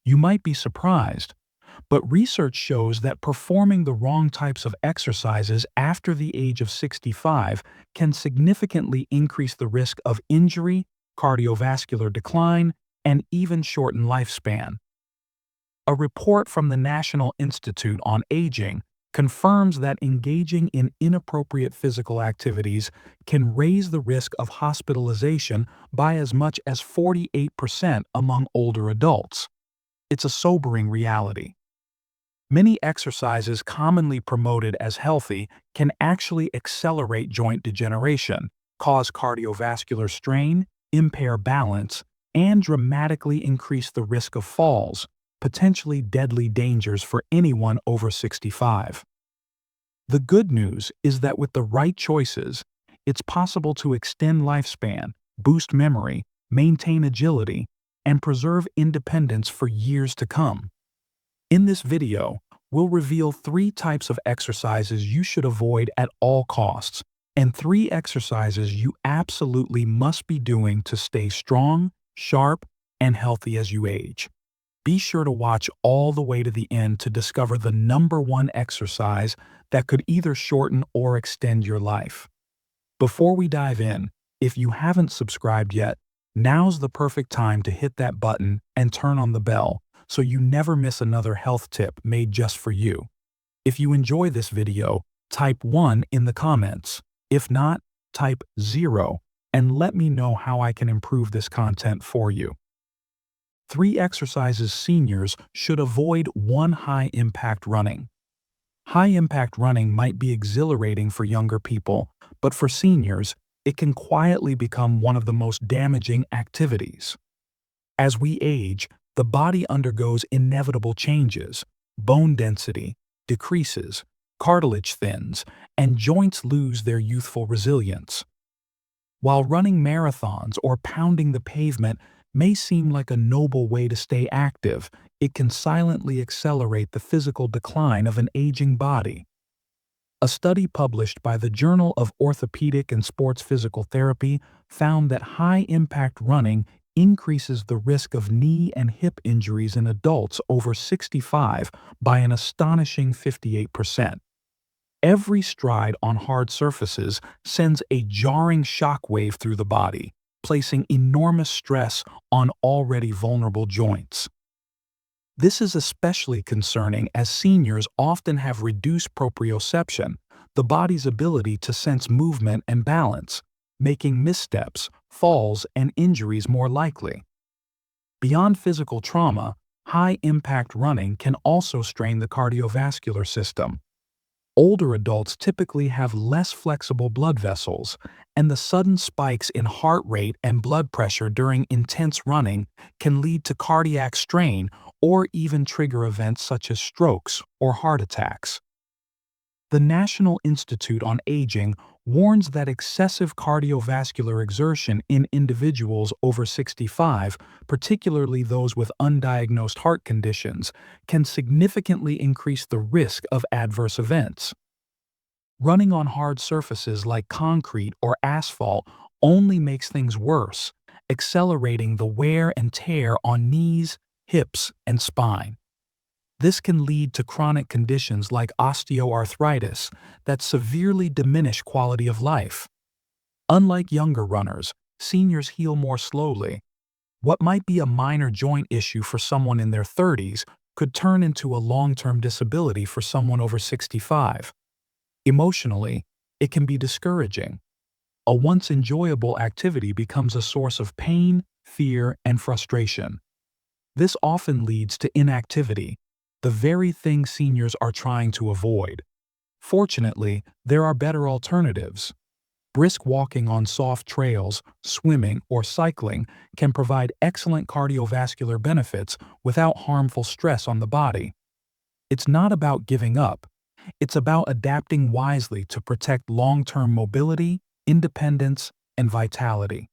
You might be surprised, but research shows that performing the wrong types of exercises after the age of 65 can significantly increase the risk of injury, cardiovascular decline, and even shorten lifespan. A report from the National Institute on Aging confirms that engaging in inappropriate physical activities can raise the risk of hospitalization by as much as 48% among older adults. It's a sobering reality. Many exercises commonly promoted as healthy can actually accelerate joint degeneration, cause cardiovascular strain, impair balance, and dramatically increase the risk of falls, potentially deadly dangers for anyone over 65. The good news is that with the right choices, it's possible to extend lifespan, boost memory, maintain agility, and preserve independence for years to come. In this video, we'll reveal 3 types of exercises you should avoid at all costs, and 3 exercises you absolutely must be doing to stay strong, sharp, and healthy as you age. Be sure to watch all the way to the end to discover the #1 exercise that could either shorten or extend your life. Before we dive in, if you haven't subscribed yet, now's the perfect time to hit that button and turn on the bell so you never miss another health tip made just for you. If you enjoy this video, type 1 in the comments. If not, type 0 and let me know how I can improve this content for you. 3 exercises seniors should avoid. 1. High-impact running. High-impact running might be exhilarating for younger people, but for seniors, it can quietly become one of the most damaging activities. As we age, the body undergoes inevitable changes. Bone density decreases, cartilage thins, and joints lose their youthful resilience. While running marathons or pounding the pavement may seem like a noble way to stay active, it can silently accelerate the physical decline of an aging body. A study published by the Journal of Orthopedic and Sports Physical Therapy found that high-impact running increases the risk of knee and hip injuries in adults over 65 by an astonishing 58%. Every stride on hard surfaces sends a jarring shockwave through the body, placing enormous stress on already vulnerable joints. This is especially concerning as seniors often have reduced proprioception, the body's ability to sense movement and balance, making missteps, falls, and injuries more likely. Beyond physical trauma, high-impact running can also strain the cardiovascular system. Older adults typically have less flexible blood vessels, and the sudden spikes in heart rate and blood pressure during intense running can lead to cardiac strain or even trigger events such as strokes or heart attacks. The National Institute on Aging warns that excessive cardiovascular exertion in individuals over 65, particularly those with undiagnosed heart conditions, can significantly increase the risk of adverse events. Running on hard surfaces like concrete or asphalt only makes things worse, accelerating the wear and tear on knees, hips, and spine. This can lead to chronic conditions like osteoarthritis that severely diminish quality of life. Unlike younger runners, seniors heal more slowly. What might be a minor joint issue for someone in their 30s could turn into a long-term disability for someone over 65. Emotionally, it can be discouraging. A once enjoyable activity becomes a source of pain, fear, and frustration. This often leads to inactivity, the very thing seniors are trying to avoid. Fortunately, there are better alternatives. Brisk walking on soft trails, swimming, or cycling can provide excellent cardiovascular benefits without harmful stress on the body. It's not about giving up. It's about adapting wisely to protect long-term mobility, independence, and vitality.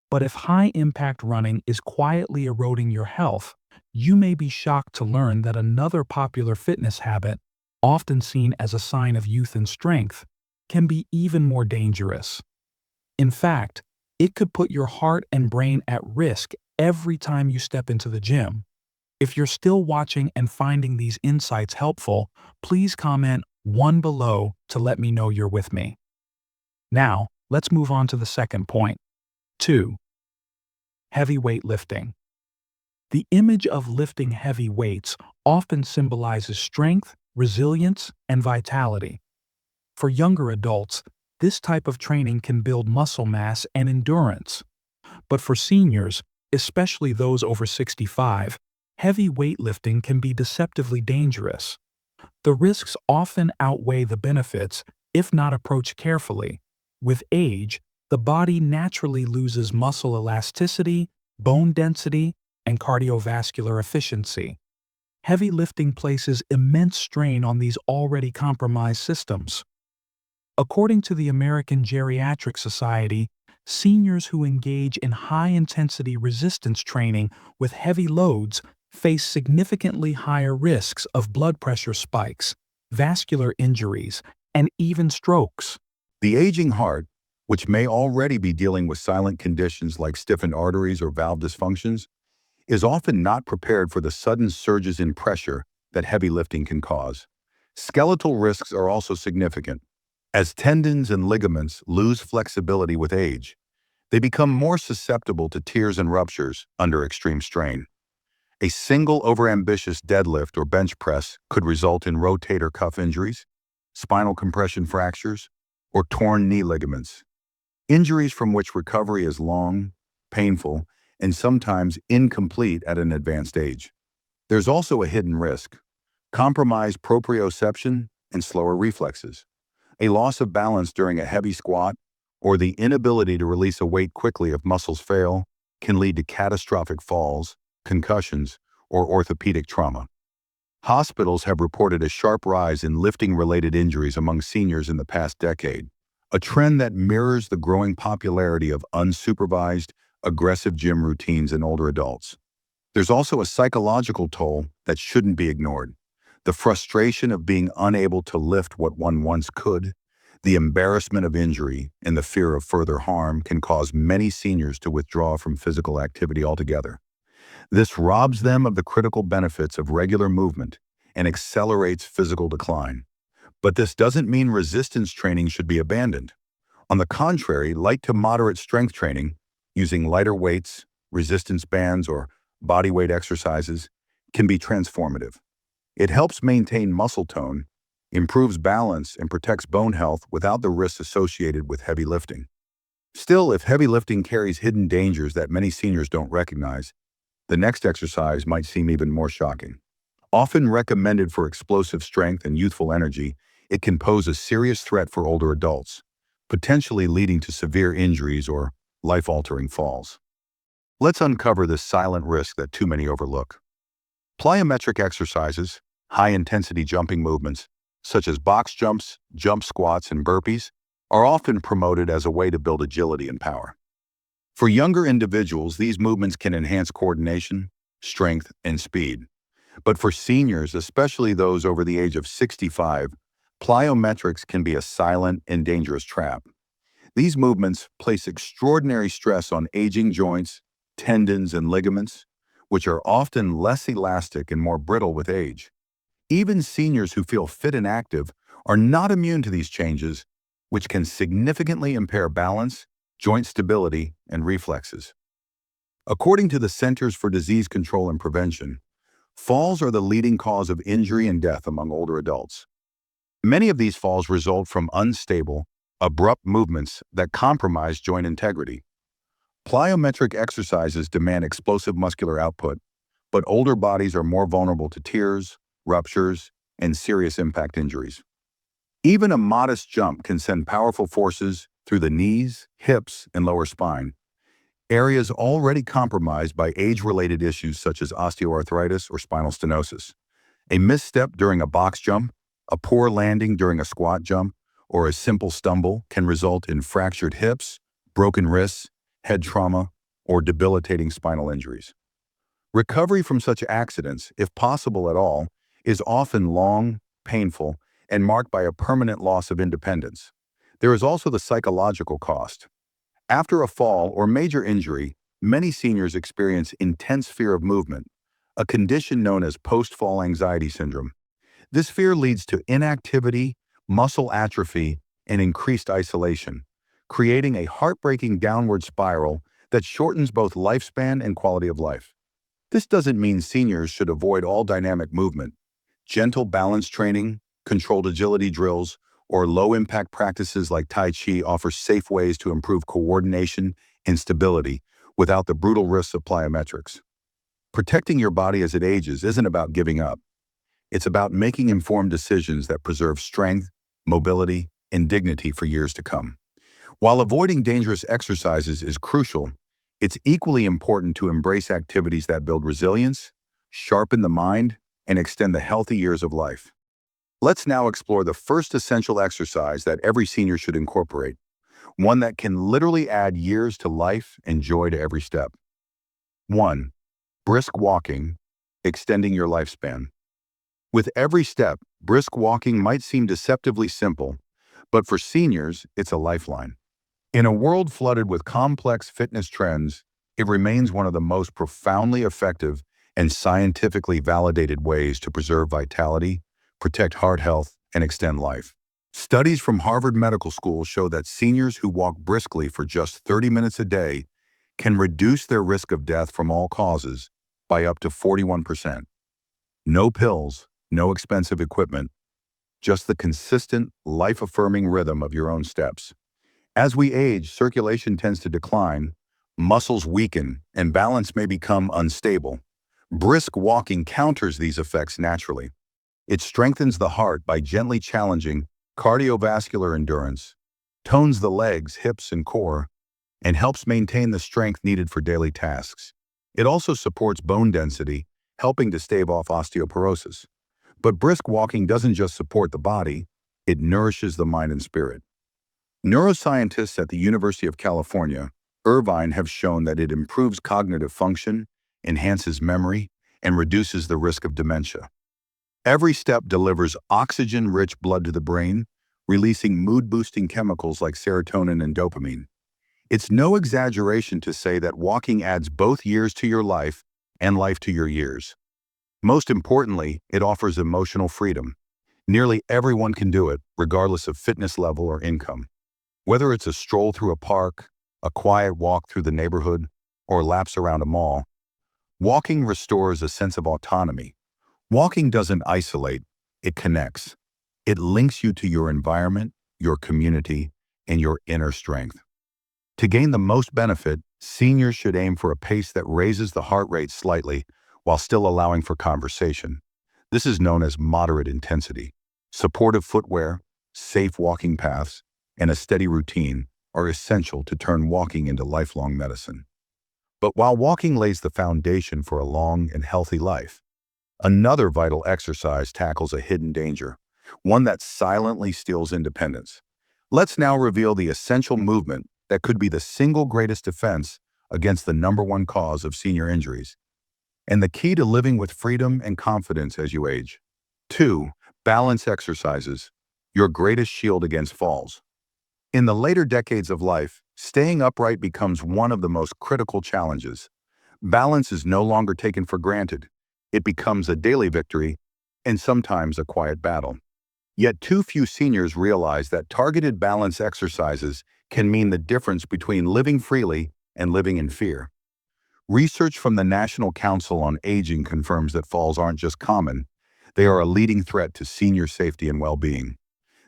But if high-impact running is quietly eroding your health, you may be shocked to learn that another popular fitness habit, often seen as a sign of youth and strength, can be even more dangerous. In fact, it could put your heart and brain at risk every time you step into the gym. If you're still watching and finding these insights helpful, please comment 1 below to let me know you're with me. Now, let's move on to the second point. 2. Heavy weightlifting. The image of lifting heavy weights often symbolizes strength, resilience, and vitality. For younger adults, this type of training can build muscle mass and endurance. But for seniors, especially those over 65, heavy weightlifting can be deceptively dangerous. The risks often outweigh the benefits if not approached carefully. With age, the body naturally loses muscle elasticity, bone density, and cardiovascular efficiency. Heavy lifting places immense strain on these already compromised systems. According to the American Geriatric Society, seniors who engage in high-intensity resistance training with heavy loads face significantly higher risks of blood pressure spikes, vascular injuries, and even strokes. The aging heart, which may already be dealing with silent conditions like stiffened arteries or valve dysfunctions, is often not prepared for the sudden surges in pressure that heavy lifting can cause. Skeletal risks are also significant. As tendons and ligaments lose flexibility with age, they become more susceptible to tears and ruptures under extreme strain. A single overambitious deadlift or bench press could result in rotator cuff injuries, spinal compression fractures, or torn knee ligaments. Injuries from which recovery is long, painful, and sometimes incomplete at an advanced age. There's also a hidden risk: compromised proprioception and slower reflexes, a loss of balance during a heavy squat, or the inability to release a weight quickly if muscles fail can lead to catastrophic falls, concussions, or orthopedic trauma. Hospitals have reported a sharp rise in lifting-related injuries among seniors in the past decade, a trend that mirrors the growing popularity of unsupervised, aggressive gym routines in older adults. There's also a psychological toll that shouldn't be ignored. The frustration of being unable to lift what one once could, the embarrassment of injury, and the fear of further harm can cause many seniors to withdraw from physical activity altogether. This robs them of the critical benefits of regular movement and accelerates physical decline. But this doesn't mean resistance training should be abandoned. On the contrary, light to moderate strength training, using lighter weights, resistance bands, or body weight exercises, can be transformative. It helps maintain muscle tone, improves balance, and protects bone health without the risks associated with heavy lifting. Still, if heavy lifting carries hidden dangers that many seniors don't recognize, the next exercise might seem even more shocking. Often recommended for explosive strength and youthful energy, it can pose a serious threat for older adults, potentially leading to severe injuries or life-altering falls. Let's uncover this silent risk that too many overlook. Plyometric exercises, high-intensity jumping movements, such as box jumps, jump squats, and burpees, are often promoted as a way to build agility and power. For younger individuals, these movements can enhance coordination, strength, and speed. But for seniors, especially those over the age of 65, plyometrics can be a silent and dangerous trap. These movements place extraordinary stress on aging joints, tendons, and ligaments, which are often less elastic and more brittle with age. Even seniors who feel fit and active are not immune to these changes, which can significantly impair balance, joint stability, and reflexes. According to the Centers for Disease Control and Prevention, falls are the leading cause of injury and death among older adults. Many of these falls result from unstable, abrupt movements that compromise joint integrity. Plyometric exercises demand explosive muscular output, but older bodies are more vulnerable to tears, ruptures, and serious impact injuries. Even a modest jump can send powerful forces through the knees, hips, and lower spine, areas already compromised by age-related issues such as osteoarthritis or spinal stenosis. A misstep during a box jump, a poor landing during a squat jump, or a simple stumble can result in fractured hips, broken wrists, head trauma, or debilitating spinal injuries. Recovery from such accidents, if possible at all, is often long, painful, and marked by a permanent loss of independence. There is also the psychological cost. After a fall or major injury, many seniors experience intense fear of movement, a condition known as post-fall anxiety syndrome. This fear leads to inactivity, muscle atrophy, and increased isolation, creating a heartbreaking downward spiral that shortens both lifespan and quality of life. This doesn't mean seniors should avoid all dynamic movement. Gentle balance training, controlled agility drills, or low-impact practices like Tai Chi offer safe ways to improve coordination and stability without the brutal risks of plyometrics. Protecting your body as it ages isn't about giving up. It's about making informed decisions that preserve strength, mobility, and dignity for years to come. While avoiding dangerous exercises is crucial, it's equally important to embrace activities that build resilience, sharpen the mind, and extend the healthy years of life. Let's now explore the first essential exercise that every senior should incorporate, one that can literally add years to life and joy to every step. 1. Brisk walking, extending your lifespan. With every step, brisk walking might seem deceptively simple, but for seniors, it's a lifeline. In a world flooded with complex fitness trends, it remains one of the most profoundly effective and scientifically validated ways to preserve vitality, protect heart health, and extend life. Studies from Harvard Medical School show that seniors who walk briskly for just 30 minutes a day can reduce their risk of death from all causes by up to 41%. No pills, no expensive equipment, just the consistent, life-affirming rhythm of your own steps. As we age, circulation tends to decline, muscles weaken, and balance may become unstable. Brisk walking counters these effects naturally. It strengthens the heart by gently challenging cardiovascular endurance, tones the legs, hips, and core, and helps maintain the strength needed for daily tasks. It also supports bone density, helping to stave off osteoporosis. But brisk walking doesn't just support the body, it nourishes the mind and spirit. Neuroscientists at the University of California, Irvine, have shown that it improves cognitive function, enhances memory, and reduces the risk of dementia. Every step delivers oxygen-rich blood to the brain, releasing mood-boosting chemicals like serotonin and dopamine. It's no exaggeration to say that walking adds both years to your life and life to your years. Most importantly, it offers emotional freedom. Nearly everyone can do it, regardless of fitness level or income. Whether it's a stroll through a park, a quiet walk through the neighborhood, or laps around a mall, walking restores a sense of autonomy. Walking doesn't isolate, it connects. It links you to your environment, your community, and your inner strength. To gain the most benefit, seniors should aim for a pace that raises the heart rate slightly while still allowing for conversation. This is known as moderate intensity. Supportive footwear, safe walking paths, and a steady routine are essential to turn walking into lifelong medicine. But while walking lays the foundation for a long and healthy life, another vital exercise tackles a hidden danger, one that silently steals independence. Let's now reveal the essential movement that could be the single greatest defense against the number one cause of senior injuries, and the key to living with freedom and confidence as you age. 2. Balance exercises, your greatest shield against falls. In the later decades of life, staying upright becomes one of the most critical challenges. Balance is no longer taken for granted. It becomes a daily victory and sometimes a quiet battle. Yet too few seniors realize that targeted balance exercises can mean the difference between living freely and living in fear. Research from the National Council on Aging confirms that falls aren't just common, they are a leading threat to senior safety and well-being.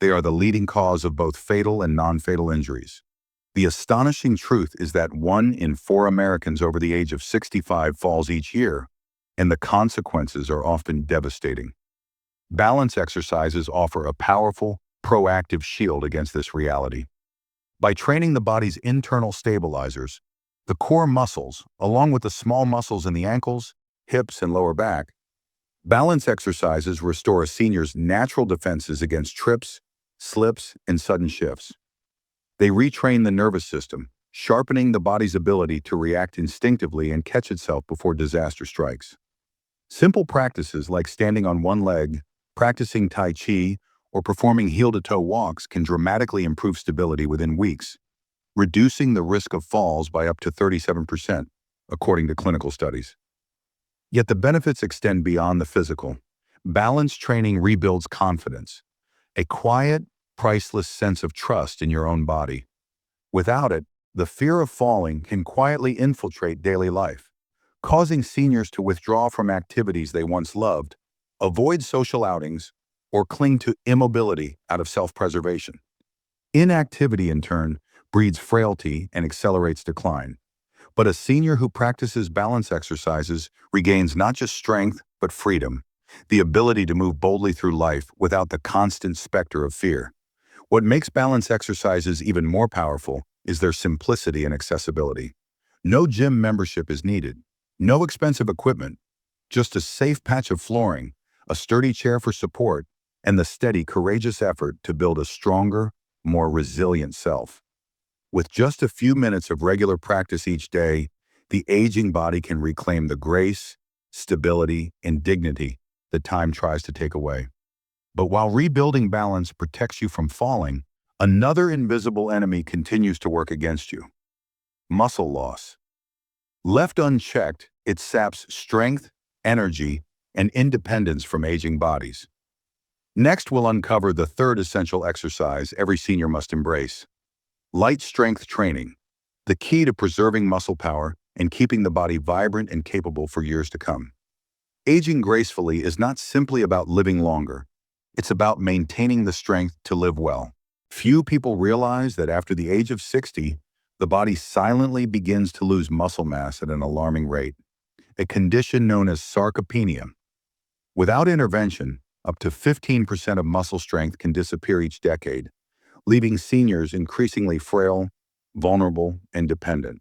They are the leading cause of both fatal and non-fatal injuries. The astonishing truth is that 1 in 4 Americans over the age of 65 falls each year, and the consequences are often devastating. Balance exercises offer a powerful, proactive shield against this reality. By training the body's internal stabilizers, the core muscles, along with the small muscles in the ankles, hips, and lower back, balance exercises restore a senior's natural defenses against trips, slips, and sudden shifts. They retrain the nervous system, sharpening the body's ability to react instinctively and catch itself before disaster strikes. Simple practices like standing on one leg, practicing Tai Chi, or performing heel-to-toe walks can dramatically improve stability within weeks, reducing the risk of falls by up to 37%, according to clinical studies. Yet the benefits extend beyond the physical. Balance training rebuilds confidence, a quiet, priceless sense of trust in your own body. Without it, the fear of falling can quietly infiltrate daily life, causing seniors to withdraw from activities they once loved, avoid social outings, or cling to immobility out of self-preservation. Inactivity, in turn, breeds frailty and accelerates decline. But a senior who practices balance exercises regains not just strength, but freedom, the ability to move boldly through life without the constant specter of fear. What makes balance exercises even more powerful is their simplicity and accessibility. No gym membership is needed, no expensive equipment, just a safe patch of flooring, a sturdy chair for support, and the steady, courageous effort to build a stronger, more resilient self. With just a few minutes of regular practice each day, the aging body can reclaim the grace, stability, and dignity that time tries to take away. But while rebuilding balance protects you from falling, another invisible enemy continues to work against you: muscle loss. Left unchecked, it saps strength, energy, and independence from aging bodies. Next, we'll uncover the third essential exercise every senior must embrace: light strength training, the key to preserving muscle power and keeping the body vibrant and capable for years to come. Aging gracefully is not simply about living longer. It's about maintaining the strength to live well. Few people realize that after the age of 60, the body silently begins to lose muscle mass at an alarming rate, a condition known as sarcopenia. Without intervention, up to 15% of muscle strength can disappear each decade, leaving seniors increasingly frail, vulnerable, and dependent.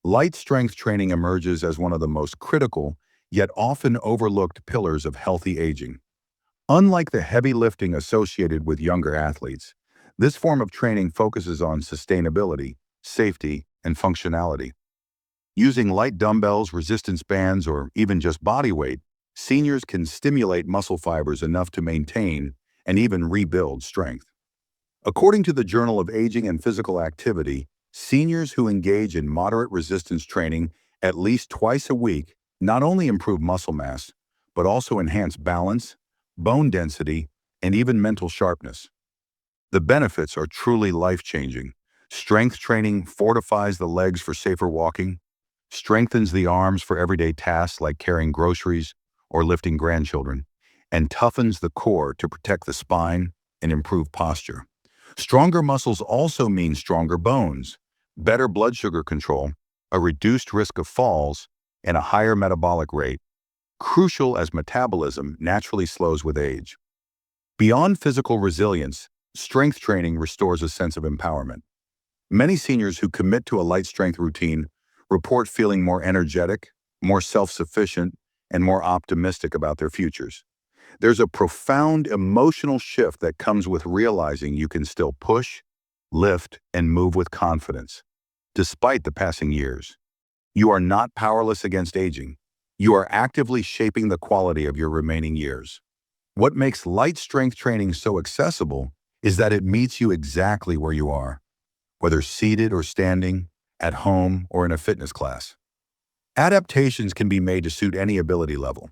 Light strength training emerges as one of the most critical, yet often overlooked pillars of healthy aging. Unlike the heavy lifting associated with younger athletes, this form of training focuses on sustainability, safety, and functionality. Using light dumbbells, resistance bands, or even just body weight, seniors can stimulate muscle fibers enough to maintain and even rebuild strength. According to the Journal of Aging and Physical Activity, seniors who engage in moderate resistance training at least twice a week not only improve muscle mass, but also enhance balance, bone density, and even mental sharpness. The benefits are truly life-changing. Strength training fortifies the legs for safer walking, strengthens the arms for everyday tasks like carrying groceries or lifting grandchildren, and toughens the core to protect the spine and improve posture. Stronger muscles also mean stronger bones, better blood sugar control, a reduced risk of falls, and a higher metabolic rate, crucial as metabolism naturally slows with age. Beyond physical resilience, strength training restores a sense of empowerment. Many seniors who commit to a light strength routine report feeling more energetic, more self-sufficient, and more optimistic about their futures. There's a profound emotional shift that comes with realizing you can still push, lift, and move with confidence, despite the passing years. You are not powerless against aging. You are actively shaping the quality of your remaining years. What makes light strength training so accessible is that it meets you exactly where you are, whether seated or standing, at home or in a fitness class. Adaptations can be made to suit any ability level.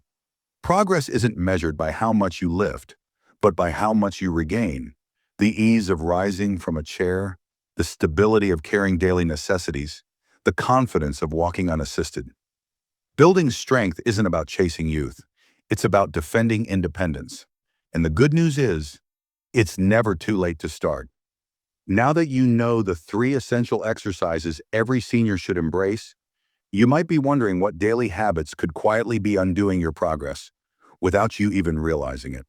Progress isn't measured by how much you lift, but by how much you regain. The ease of rising from a chair, the stability of carrying daily necessities, the confidence of walking unassisted. Building strength isn't about chasing youth. It's about defending independence. And the good news is, it's never too late to start. Now that you know the 3 essential exercises every senior should embrace, you might be wondering what daily habits could quietly be undoing your progress without you even realizing it.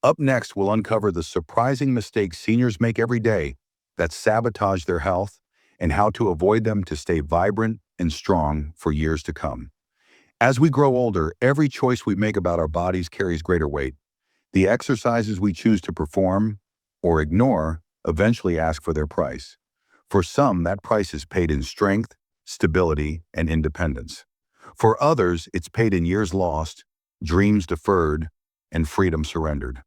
Up next, we'll uncover the surprising mistakes seniors make every day that sabotage their health and how to avoid them to stay vibrant and strong for years to come. As we grow older, every choice we make about our bodies carries greater weight. The exercises we choose to perform or ignore eventually ask for their price. For some, that price is paid in strength, stability, and independence. For others, it's paid in years lost, dreams deferred, and freedom surrendered.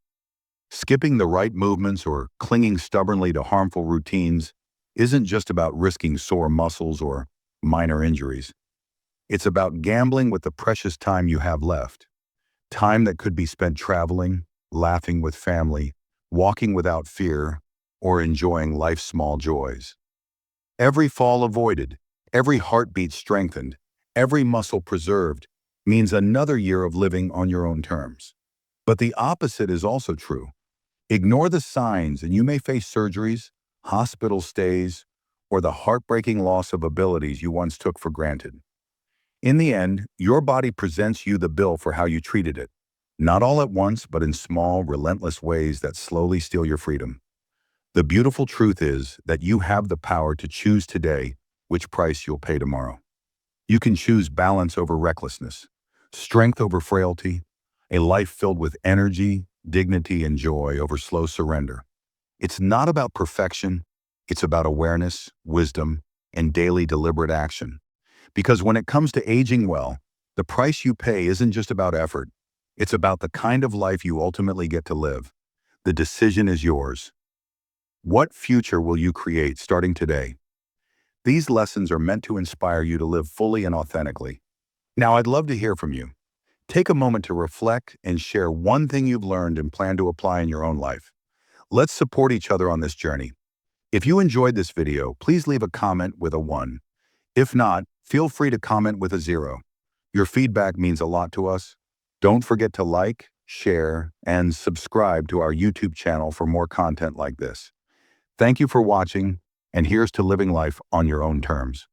Skipping the right movements or clinging stubbornly to harmful routines isn't just about risking sore muscles or minor injuries. It's about gambling with the precious time you have left. Time that could be spent traveling, laughing with family, walking without fear, or enjoying life's small joys. Every fall avoided, every heartbeat strengthened, every muscle preserved means another year of living on your own terms. But the opposite is also true. Ignore the signs and you may face surgeries, hospital stays, or the heartbreaking loss of abilities you once took for granted. In the end, your body presents you the bill for how you treated it. Not all at once, but in small, relentless ways that slowly steal your freedom. The beautiful truth is that you have the power to choose today which price you'll pay tomorrow. You can choose balance over recklessness, strength over frailty, a life filled with energy, dignity, and joy over slow surrender. It's not about perfection, it's about awareness, wisdom, and daily deliberate action. Because when it comes to aging well, the price you pay isn't just about effort. It's about the kind of life you ultimately get to live. The decision is yours. What future will you create starting today? These lessons are meant to inspire you to live fully and authentically. Now, I'd love to hear from you. Take a moment to reflect and share one thing you've learned and plan to apply in your own life. Let's support each other on this journey. If you enjoyed this video, please leave a comment with a 1. If not, feel free to comment with a 0. Your feedback means a lot to us. Don't forget to like, share, and subscribe to our YouTube channel for more content like this. Thank you for watching, and here's to living life on your own terms.